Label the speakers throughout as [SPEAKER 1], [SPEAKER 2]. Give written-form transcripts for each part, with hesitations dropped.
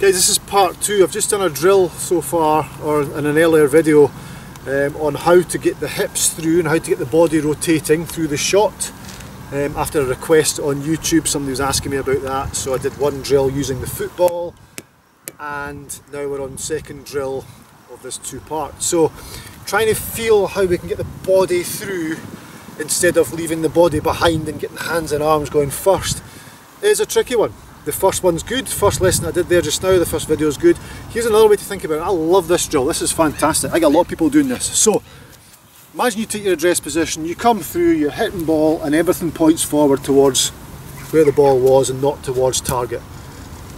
[SPEAKER 1] Guys, this is part 2. I've just done a drill so far, or in an earlier video, on how to get the hips through and how to get the body rotating through the shot. After a request on YouTube, somebody was asking me about that, so I did one drill using the football, and now we're on second drill of this 2-part. So trying to feel how we can get the body through instead of leaving the body behind and getting hands and arms going first is a tricky one. The first one's good, first lesson I did there just now, the first video is good. Here's another way to think about it. I love this drill, this is fantastic. I get a lot of people doing this. So, imagine you take your address position, you come through, you're hitting ball and everything points forward towards where the ball was and not towards target.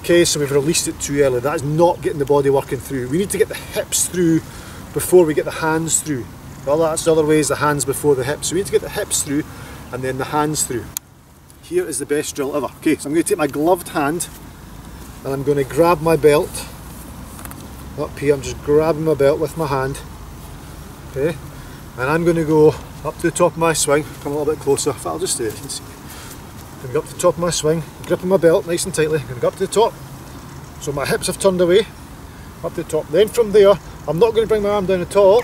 [SPEAKER 1] Okay, so we've released it too early. That is not getting the body working through. We need to get the hips through before we get the hands through. Well, that's the other way, is the hands before the hips. So we need to get the hips through and then the hands through. Here is the best drill ever. Okay, so I'm going to take my gloved hand and I'm going to grab my belt. Up here, I'm just grabbing my belt with my hand. Okay, and I'm going to go up to the top of my swing, come a little bit closer, if I'll just stay, you can see. I'm going to go up to the top of my swing, gripping my belt nice and tightly, I'm going to go up to the top. So my hips have turned away, up to the top. Then from there, I'm not going to bring my arm down at all,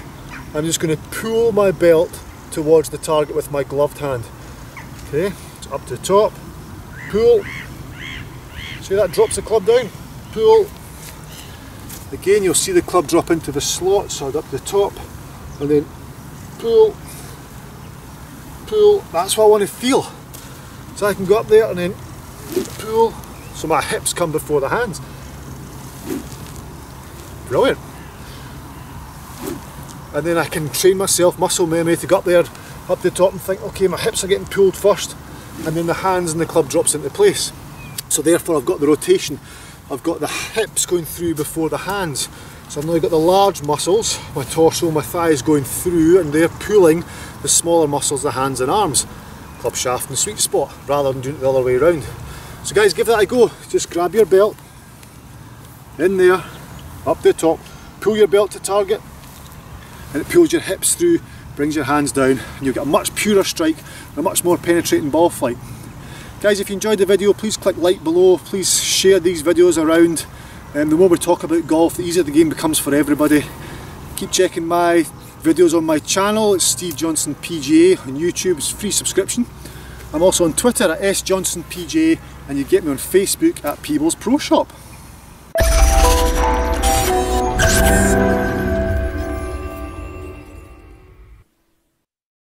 [SPEAKER 1] I'm just going to pull my belt towards the target with my gloved hand. Okay. Up to the top, pull, see that drops the club down, pull, again you'll see the club drop into the slot, so up to the top, and then pull, pull, that's what I want to feel, so I can go up there and then pull, so my hips come before the hands. Brilliant. And then I can train myself, muscle memory, to go up there, up to the top and think, okay, my hips are getting pulled first, and then the hands and the club drops into place. So therefore I've got the rotation, I've got the hips going through before the hands. So I've now got the large muscles, my torso, my thighs going through, and they're pulling the smaller muscles, the hands and arms. Club shaft and sweet spot, rather than doing it the other way around. So guys, give that a go. Just grab your belt, in there, up to the top, pull your belt to target, and it pulls your hips through, brings your hands down, and you'll get a much purer strike, a much more penetrating ball flight. Guys, if you enjoyed the video, please click like below, please share these videos around. The more we talk about golf, the easier the game becomes for everybody. Keep checking my videos on my channel, it's Steve Johnson PGA on YouTube, it's a free subscription. I'm also on Twitter at SJohnsonPGA, and you get me on Facebook at Peebles Pro Shop.